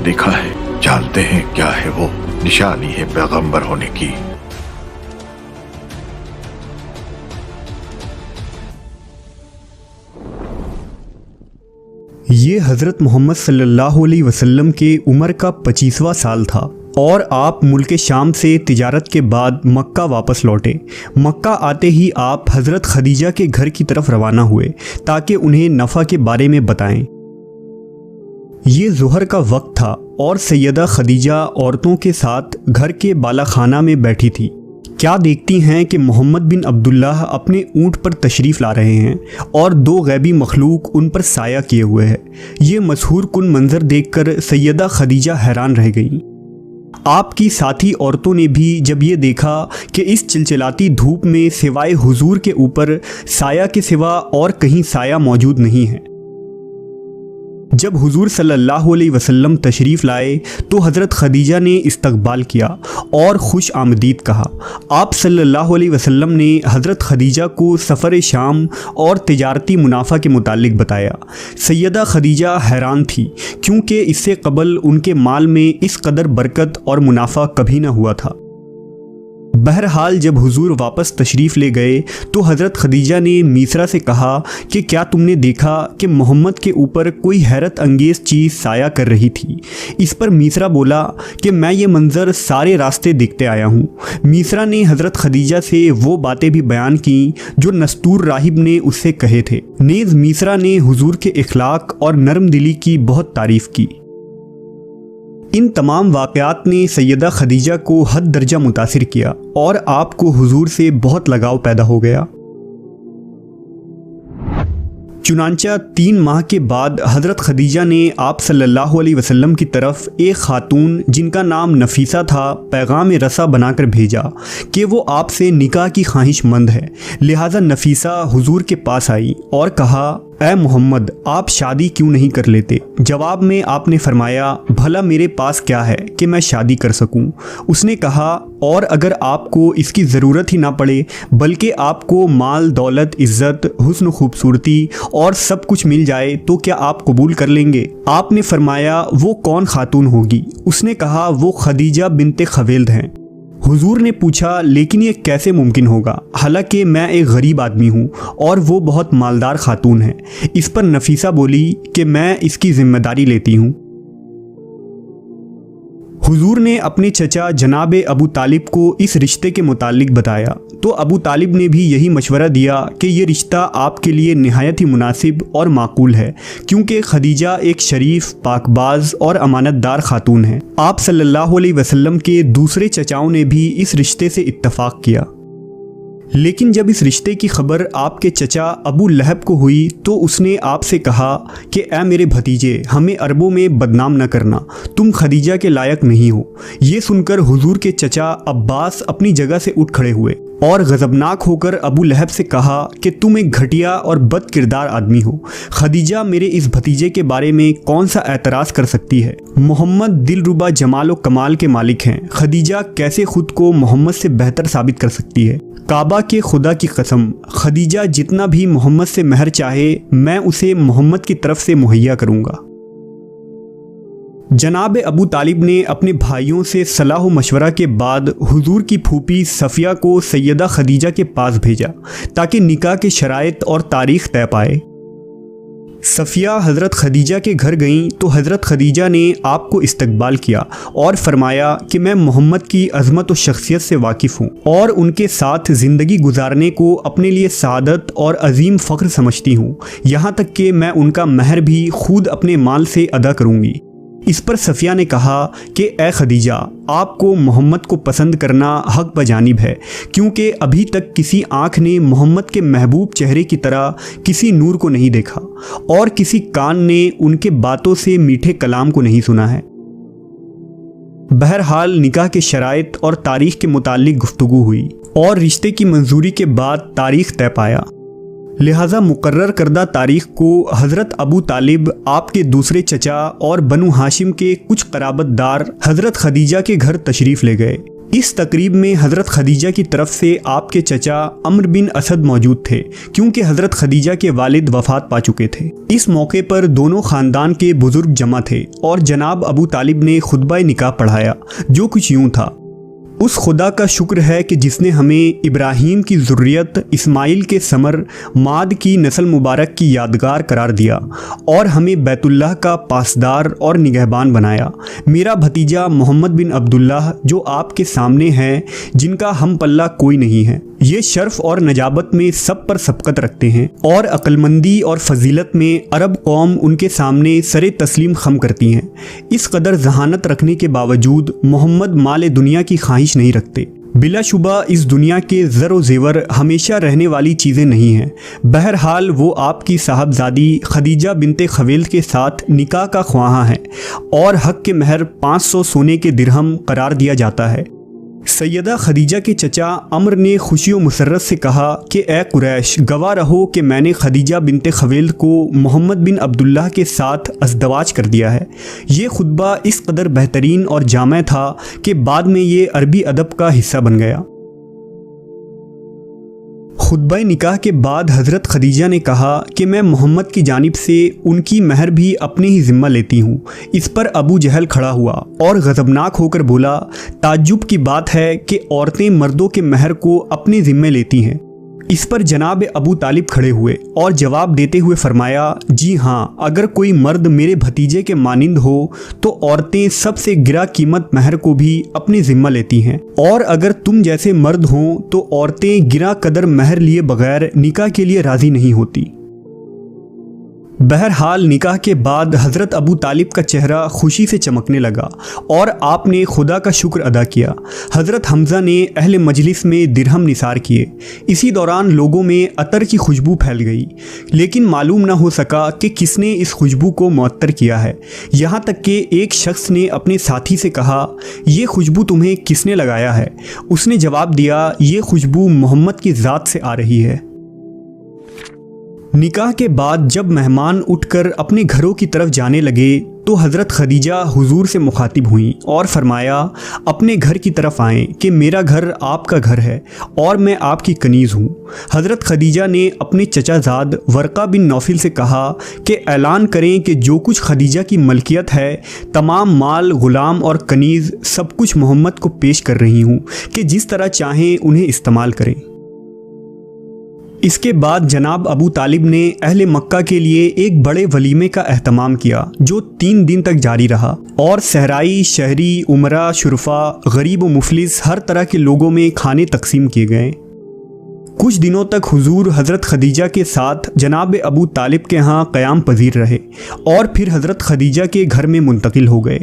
ख्वाब देखा है, जानते हैं क्या है वो? निशानी है पैगंबर होने की। ये हज़रत मोहम्मद सल्लल्लाहु अलैहि वसल्लम के उम्र का 25वां साल था और आप मुल्क शाम से तिजारत के बाद मक्का वापस लौटे। मक्का आते ही आप हज़रत खदीजा के घर की तरफ रवाना हुए ताकि उन्हें नफ़ा के बारे में बताएं। ये ज़ुहर का वक्त था और सैयदा खदीजा औरतों के साथ घर के बालाखाना में बैठी थी। क्या देखती हैं कि मोहम्मद बिन अब्दुल्लाह अपने ऊँट पर तशरीफ़ ला रहे हैं और दो गैबी मखलूक उन पर साया किए हुए है। ये मशहूर कुन मंज़र देखकर सैयदा खदीजा हैरान रह गईं। आपकी साथी औरतों ने भी जब ये देखा कि इस चिलचिलाती धूप में सिवाय हुजूर के ऊपर साया के सिवा और कहीं साया मौजूद नहीं है। जब हुजूर सल्लल्लाहु अलैहि वसल्लम तशरीफ़ लाए तो हज़रत खदीजा ने इस्तकबाल किया और खुश आमदीद कहा। आप सल्लल्लाहु अलैहि वसल्लम ने हज़रत खदीजा को सफ़र शाम और तिजारती मुनाफा के मुतालिक बताया। सैयदा खदीजा हैरान थी क्योंकि इससे कबल उनके माल में इस कदर बरकत और मुनाफा कभी न हुआ था। बहरहाल जब हुजूर वापस तशरीफ़ ले गए तो हज़रत खदीजा ने मीसरा से कहा कि क्या तुमने देखा कि मोहम्मद के ऊपर कोई हैरत अंगेज़ चीज़ साया कर रही थी? इस पर मीसरा बोला कि मैं ये मंज़र सारे रास्ते देखते आया हूँ। मीसरा ने हज़रत खदीजा से वो बातें भी बयान की जो नस्तूर राहिब ने उससे कहे थे। नेज़ मीसरा ने हुजूर के इखलाक और नरम दिली की बहुत तारीफ़ की। इन तमाम वाक़यात ने सैयदा खदीजा को हद दर्जा मुतासिर किया और आपको हुजूर से बहुत लगाव पैदा हो गया। चुनांचा 3 माह के बाद हज़रत खदीजा ने आप सल्लल्लाहु अलैहि वसल्लम की तरफ एक खातून जिनका नाम नफीसा था पैगाम रसा बनाकर भेजा कि वो आपसे निकाह की ख्वाहिशमंद है। लिहाजा नफीसा हुजूर के पास आई और कहा, ऐ मोहम्मद, आप शादी क्यों नहीं कर लेते? जवाब में आपने फरमाया, भला मेरे पास क्या है कि मैं शादी कर सकूं? उसने कहा, और अगर आपको इसकी ज़रूरत ही ना पड़े बल्कि आपको माल दौलत इज़्ज़त हुस्न खूबसूरती और सब कुछ मिल जाए तो क्या आप कबूल कर लेंगे? आपने फरमाया, वो कौन खातून होगी? उसने कहा, वो खदीजा बिनते खवेल्द हैं। हुजूर ने पूछा, लेकिन ये कैसे मुमकिन होगा? हालांकि मैं एक गरीब आदमी हूँ और वो बहुत मालदार खातून है। इस पर नफीसा बोली कि मैं इसकी जिम्मेदारी लेती हूँ। हुजूर ने अपने चचा जनाब अबू तालिब को इस रिश्ते के मुतालिक बताया तो अबू तालिब ने भी यही मशवरा दिया कि ये रिश्ता आपके लिए निहायत ही मुनासिब और माकूल है क्योंकि खदीजा एक शरीफ, पाकबाज और अमानतदार खातून है। आप सल्लल्लाहु अलैहि वसल्लम के दूसरे चचाओं ने भी इस रिश्ते से इत्तफाक किया। लेकिन जब इस रिश्ते की खबर आपके चचा अबू लहब को हुई तो उसने आपसे कहा कि ऐ मेरे भतीजे, हमें अरबों में बदनाम न करना, तुम खदीजा के लायक नहीं हो। ये सुनकर हुजूर के चचा अब्बास अपनी जगह से उठ खड़े हुए और गज़बनाक होकर अबू लहब से कहा कि तुम एक घटिया और बद किरदार आदमी हो। खदीजा मेरे इस भतीजे के बारे में कौन सा एतराज़ कर सकती है? मोहम्मद दिलरुबा जमाल व कमाल के मालिक हैं। खदीजा कैसे खुद को मोहम्मद से बेहतर साबित कर सकती है? काबा के खुदा की कसम, खदीजा जितना भी मोहम्मद से महर चाहे मैं उसे मोहम्मद की तरफ से मुहैया करूँगा। जनाब अबू तालिब ने अपने भाइयों से सलाह मशवरा के बाद हुजूर की फूफी सफ़िया को सैयदा खदीजा के पास भेजा ताकि निकाह के शराइत और तारीख़ तय पाए। सफ़िया हज़रत खदीजा के घर गईं तो हज़रत खदीजा ने आपको इस्तकबाल किया और फरमाया कि मैं मोहम्मद की अज़मत व शख्सियत से वाकिफ़ हूँ और उनके साथ ज़िंदगी गुजारने को अपने लिए सादत और अजीम फ़ख्र समझती हूँ, यहाँ तक कि मैं उनका महर भी खुद अपने माल से अदा करूँगी। इस पर सफ़िया ने कहा कि ए खदीजा, आपको मोहम्मद को पसंद करना हक़ बजानिब है क्योंकि अभी तक किसी आँख ने मोहम्मद के महबूब चेहरे की तरह किसी नूर को नहीं देखा और किसी कान ने उनके बातों से मीठे कलाम को नहीं सुना है। बहरहाल निकाह के शराइत और तारीख़ के मुतालिक गुफ्तगू हुई और रिश्ते की मंजूरी के बाद तारीख़ तय पाया। लिहाजा मुकर्रर करदा तारीख़ को हज़रत अबू तालिब, आपके दूसरे चचा और बनु हाशिम के कुछ क़राबतदार हज़रत खदीजा के घर तशरीफ़ ले गए। اس تقریب میں حضرت خدیجہ کی طرف سے آپ کے چچا عمرو بن اسد موجود تھے، کیونکہ حضرت خدیجہ کے والد وفات پا چکے تھے۔ اس موقع پر دونوں خاندان کے بزرگ جمع تھے اور جناب ابو طالب نے خطبہ نکاح پڑھایا، جو کچھ یوں تھا: اس خدا کا شکر ہے کہ جس نے ہمیں ابراہیم کی ذریت، اسماعیل کے ثمر، ماد کی نسل مبارک کی یادگار قرار دیا اور ہمیں بیت اللہ کا پاسدار اور نگہبان بنایا۔ میرا بھتیجا محمد بن عبداللہ جو آپ کے سامنے ہے، جن کا ہم پلہ کوئی نہیں ہے، یہ شرف اور نجابت میں سب پر سبقت رکھتے ہیں اور عقلمندی اور فضیلت میں عرب قوم ان کے سامنے سر تسلیم خم کرتی ہیں۔ اس قدر ذہانت رکھنے کے باوجود محمد مال دنیا کی خواہش نہیں رکھتے۔ بلا شبہ اس دنیا کے زر و زیور ہمیشہ رہنے والی چیزیں نہیں ہیں۔ بہرحال وہ آپ کی صاحبزادی خدیجہ بنت خویلد کے ساتھ نکاح کا خواہاں ہیں اور حق کے مہر 500 سونے کے درہم قرار دیا جاتا ہے۔ سیدہ خدیجہ کے چچا عمرو نے خوشی و مسرت سے کہا کہ اے قریش، گواہ رہو کہ میں نے خدیجہ بنت خویلد کو محمد بن عبداللہ کے ساتھ ازدواج کر دیا ہے۔ یہ خطبہ اس قدر بہترین اور جامع تھا کہ بعد میں یہ عربی ادب کا حصہ بن گیا۔ خطبہ نکاح کے بعد حضرت خدیجہ نے کہا کہ میں محمد کی جانب سے ان کی مہر بھی اپنے ہی ذمہ لیتی ہوں۔ اس پر ابو جہل کھڑا ہوا اور غضبناک ہو کر بولا، تعجب کی بات ہے کہ عورتیں مردوں کے مہر کو اپنے ذمہ لیتی ہیں۔ اس پر جناب ابو طالب کھڑے ہوئے اور جواب دیتے ہوئے فرمایا، جی ہاں، اگر کوئی مرد میرے بھتیجے کے مانند ہو تو عورتیں سب سے گرا قیمت مہر کو بھی اپنے ذمہ لیتی ہیں، اور اگر تم جیسے مرد ہوں تو عورتیں گرا قدر مہر لیے بغیر نکاح کے لیے راضی نہیں ہوتی۔ بہرحال نکاح کے بعد حضرت ابو طالب کا چہرہ خوشی سے چمکنے لگا اور آپ نے خدا کا شکر ادا کیا۔ حضرت حمزہ نے اہل مجلس میں درہم نثار کیے۔ اسی دوران لوگوں میں عطر کی خوشبو پھیل گئی، لیکن معلوم نہ ہو سکا کہ کس نے اس خوشبو کو معطر کیا ہے، یہاں تک کہ ایک شخص نے اپنے ساتھی سے کہا، یہ خوشبو تمہیں کس نے لگایا ہے؟ اس نے جواب دیا، یہ خوشبو محمد کی ذات سے آ رہی ہے۔ نکاح کے بعد جب مہمان اٹھ کر اپنے گھروں کی طرف جانے لگے تو حضرت خدیجہ حضور سے مخاطب ہوئیں اور فرمایا، اپنے گھر کی طرف آئیں کہ میرا گھر آپ کا گھر ہے اور میں آپ کی کنیز ہوں۔ حضرت خدیجہ نے اپنے چچا زاد ورقہ بن نوفل سے کہا کہ اعلان کریں کہ جو کچھ خدیجہ کی ملکیت ہے، تمام مال، غلام اور کنیز سب کچھ محمد کو پیش کر رہی ہوں کہ جس طرح چاہیں انہیں استعمال کریں۔ اس کے بعد جناب ابو طالب نے اہل مکہ کے لیے ایک بڑے ولیمے کا اہتمام کیا جو 3 دن تک جاری رہا، اور صحرائی، شہری، امراء، شرفاء، غریب و مفلس ہر طرح کے لوگوں میں کھانے تقسیم کیے گئے۔ کچھ دنوں تک حضور حضرت خدیجہ کے ساتھ جناب ابو طالب کے ہاں قیام پذیر رہے اور پھر حضرت خدیجہ کے گھر میں منتقل ہو گئے۔